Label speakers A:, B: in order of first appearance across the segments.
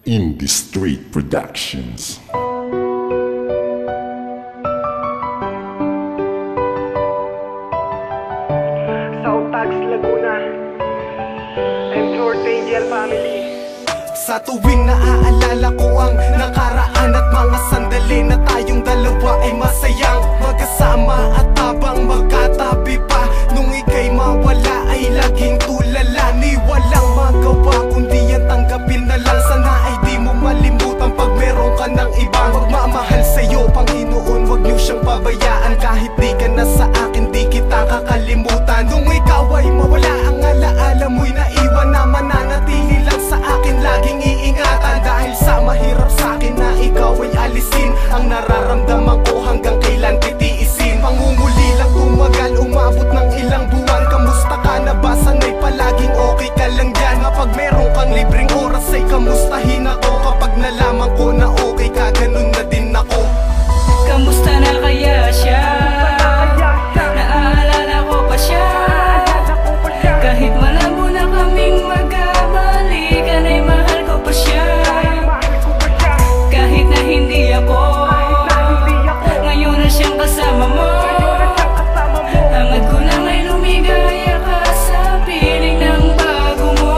A: Indie Street Productions.
B: Soundtags Laguna and George Angel family.
C: Sa tuwing naaalala ko ang nakaraan at mga sandali na tayong dalawa ay masayang magkasama at habang magkatabi pa, nung ika'y mawala ay laging tulala. Ni walang magawa kundi yan tanggapin na lang. Sana ay di mo malimutan pag meron ka ng ibang magmamahal sa'yo, Panginoon, wag niyo siyang pabayaan. Kahit di ka na sa akin, di kita kakalimutan. Nung ikaw ay mawala, ang alaala mo'y naiwan na mananatili lang sa akin. Laging iingatan dahil sa mahirap sa'kin na ikaw ay alisin. Ang nararamdaman ko hanggang kailan titiisin. Pangunguli lang tumagal, umabot ng ilang buwan. Kamusta ka na ba? Sana'y palaging okay ka lang dyan. Kapag meron kang libreng oras ay kamustahin ako. Kapag nalaman ko na okay ka, ganun na din ako.
D: Kamusta na kaya siya? Naaalala ko pa siya. Kahit malabo na kaming magkabalikan ay mahal ko pa siya. Kahit na hindi ako, ngayon na siyang kasama mo. Hangad ko lang ay lumigaya ka sa piling ng bago mo.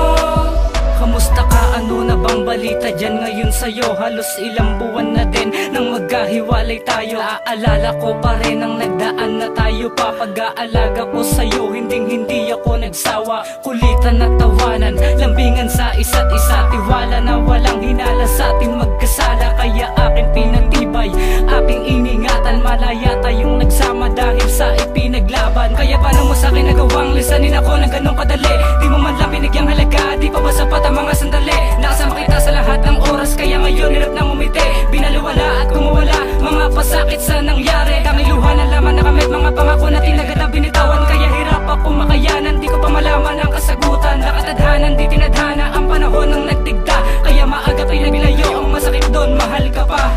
D: Kamusta ka? Ano na bang balita dyan ngayon sa'yo? Halos ilang buwan na din nang magkahiwalay tayo. Aalala ko pa rin ang nagdaan na tayo pa. Pag-aalaga ko sa'yo, hindi ako nagsawa. Kulitan at tawanan, lambingan sa isa't isa. Tiwala na walang hinala sa ating magkasala. Kaya akin pinatibay, aking iningatan. Malaya tayong nagsama dahil sa ipinaglaban. Kaya paano mo sa'kin nagawang lisanin ako ng ganong kadali? Di mo man lang binigyang halaga, di pa ba sapat ang mga sandali? Nakasama kita sa lahat ng oras, kaya ngayon hirap na umiti. Binaliwala at kumawala, mga pasakit sa nangyari. Tanging luha na laman na kamit, mga pangako na tinagat na binitawan. Kaya hirap ako makayanan, di ko pa malaman ang kasagutan. Nakatadhanan, di tinadhana ang panahon ng nagtigda. Kaya maaga pa'y naglayo, ang masakit doon, mahal ka pa.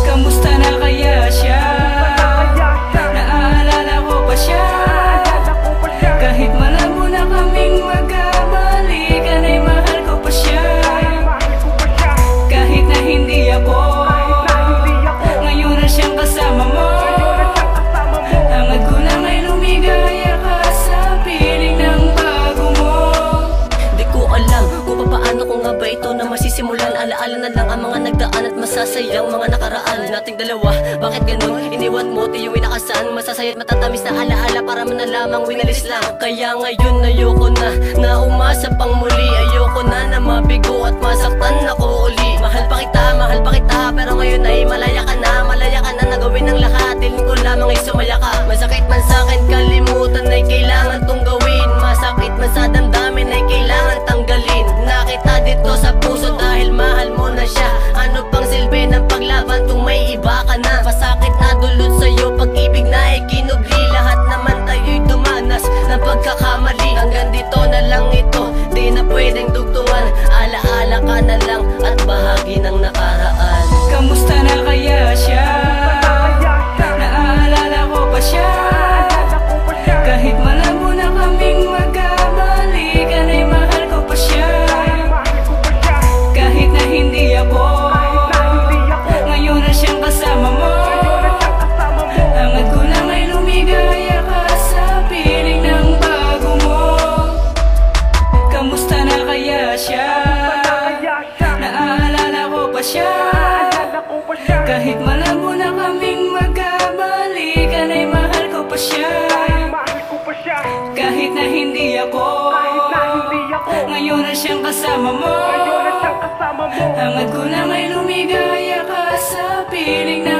D: Kamusta na kaya siya? Naaalala ko pa siya. Kahit malabo na kaming magkabalikan ay mahal ko pa siya. Kahit na hindi ako, ngayon na siyang kasama mo. Hangad ko lang ay lumigaya ka sa piling ng bago mo.
E: Di ko alam kung paano ko nga ba ito na masisimulan. Alaala na lang ang mga nagdaan at masasayang mga nakaraan nating dalawa. Bakit ganun? Iniwan mo, di yung inakasan. Masasaya at matatamis na alaala para mo na lamang winalis lang. Kaya ngayon ayoko na umasa pang muli. Ayoko na mabigo at masaktan ako uli. Mahal pa kita, pero ngayon ay malaya ka na nagawin ng lahat. Tiling ko lamang ay sumaya ka. Masakit man sa'kin, kalimutan ay kailangan tong gawin. Masakit man sa damdamin ay kailangan tanggalin. Nakita dito sa puso dahil mahal mo na siya. Ano pang silbi ng paglaban kung may iba ka na? Pasakit na dulot sa'yo, pag-ibig na ikinugli. Lahat naman tayo'y dumanas ng pagkakamali. Hanggang dito na lang ito, di na pwedeng dugtungan. Alaala ka na lang at bahagi ng nakaraan.
D: Kamusta na kaya siya? Naaalala ko pa siya. Kahit malabo na kaming magkabalikan ay mahal ko pa siya. Kahit na hindi ako, ngayon na siyang kasama mo. Hangad ko lang ay lumigaya ka sa piling ng bago mo. Kamusta na kaya siya? Naaalala ko pa siya. Kahit malabo na kaming magkabalikan ay mahal ko pa siya. Kahit na hindi ako, ngayon na siyang kasama mo. Hangad ko lang ay lumigaya ka sa piling na